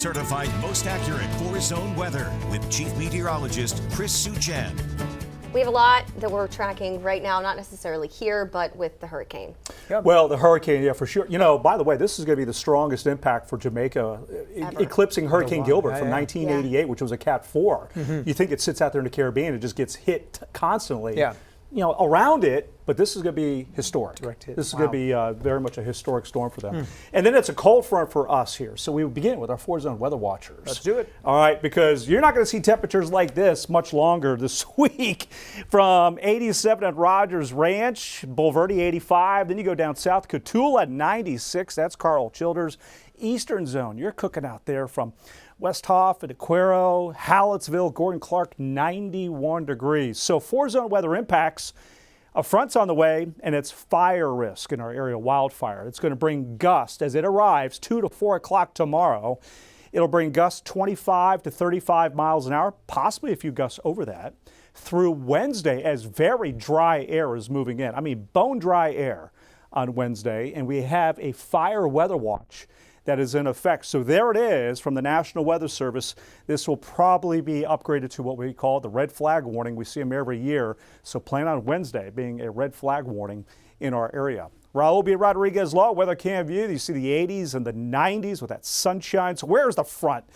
Certified most accurate four-zone weather with Chief Meteorologist Chris Suchan. We have a lot that we're tracking right now, not necessarily here, but with the hurricane. Yep. Well, the hurricane, yeah, for sure. You know, by the way, this is going to be the strongest impact for Jamaica, eclipsing Hurricane Gilbert from 1988, which was a Cat 4. You think it sits out there in the Caribbean, it just gets hit constantly. Yeah. You know, around it, but this is going to be historic. Direct hit. This is going to be very much a historic storm for them. And then it's a cold front for us here. So we begin with our four-zone weather watchers. Let's do it. All right, because you're not going to see temperatures like this much longer this week. From 87 at Rogers Ranch, Bulverde 85. Then you go down south, Cotulla at 96. That's Carl Childers. Eastern zone, you're cooking out there from West Hoff and Aquero, Hallettsville, Gordon Clark, 91 degrees. So four-zone weather impacts. A front's on the way, and it's fire risk in our area, wildfire. It's going to bring gusts as it arrives 2 to 4 o'clock tomorrow. It'll bring gusts 25 to 35 miles an hour, possibly a few gusts over that, through Wednesday as very dry air is moving in. I mean, bone dry air on Wednesday, and we have a fire weather watch that is in effect. So there it is from the National Weather Service. This will probably be upgraded to what we call the red flag warning. We see them every year. So plan on Wednesday being a red flag warning in our area. Raul B. Rodriguez Law Weather Cam View. You see the 80s and the 90s with that sunshine. So where's the front?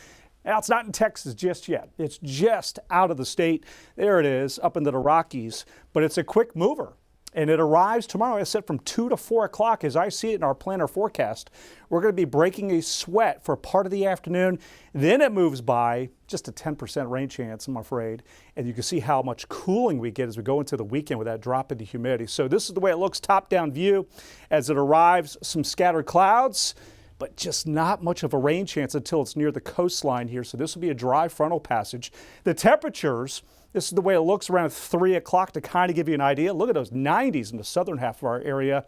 Now, it's not in Texas just yet. It's just out of the state. There it is, up into the Rockies. But it's a quick mover. And it arrives tomorrow, I said, from 2 to 4 o'clock. As I see it in our planner forecast, we're going to be breaking a sweat for part of the afternoon. Then it moves by, just a 10% rain chance, I'm afraid. And you can see how much cooling we get as we go into the weekend with that drop in the humidity. So this is the way it looks, top-down view. As it arrives, some scattered clouds, but just not much of a rain chance until it's near the coastline here. So this will be a dry frontal passage. The temperatures, this is the way it looks around 3 o'clock to kind of give you an idea. Look at those 90s in the southern half of our area.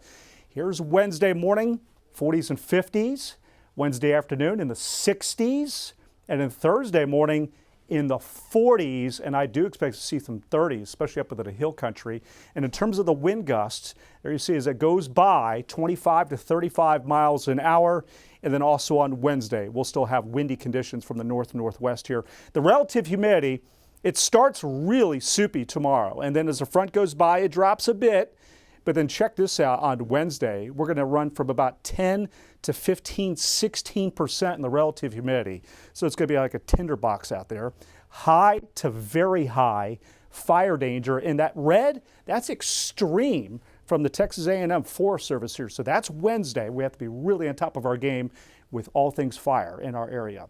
Here's Wednesday morning, 40s and 50s. Wednesday afternoon in the 60s. And then Thursday morning in the 40s. And I do expect to see some 30s, especially up into the hill country. And in terms of the wind gusts, there you see as it goes by, 25 to 35 miles an hour. And then also on Wednesday, we'll still have windy conditions from the north-northwest here. The relative humidity, it starts really soupy tomorrow, and then as the front goes by, it drops a bit. But then check this out on Wednesday. We're going to run from about 10 to 15, 16% in the relative humidity. So it's going to be like a tinderbox out there. High to very high fire danger. And that red, that's extreme from the Texas A&M Forest Service here. So that's Wednesday. We have to be really on top of our game with all things fire in our area.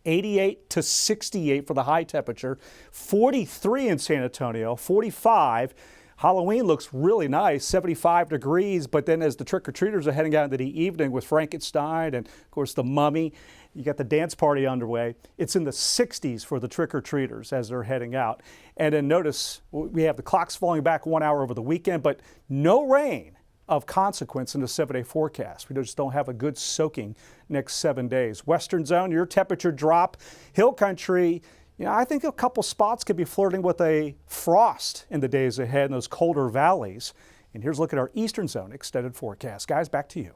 88 to 68 for the high temperature, 43 in San Antonio, 45. Halloween looks really nice, 75 degrees, but then as the trick-or-treaters are heading out into the evening with Frankenstein and, of course, the Mummy, you got the dance party underway. It's in the 60s for the trick-or-treaters as they're heading out. And then notice we have the clocks falling back 1 hour over the weekend, but no rain of consequence in the 7-day forecast. We just don't have a good soaking next 7 days. Western zone, your temperature drop. Hill country, you know, I think a couple spots could be flirting with a frost in the days ahead in those colder valleys. And here's a look at our eastern zone extended forecast. Guys, back to you.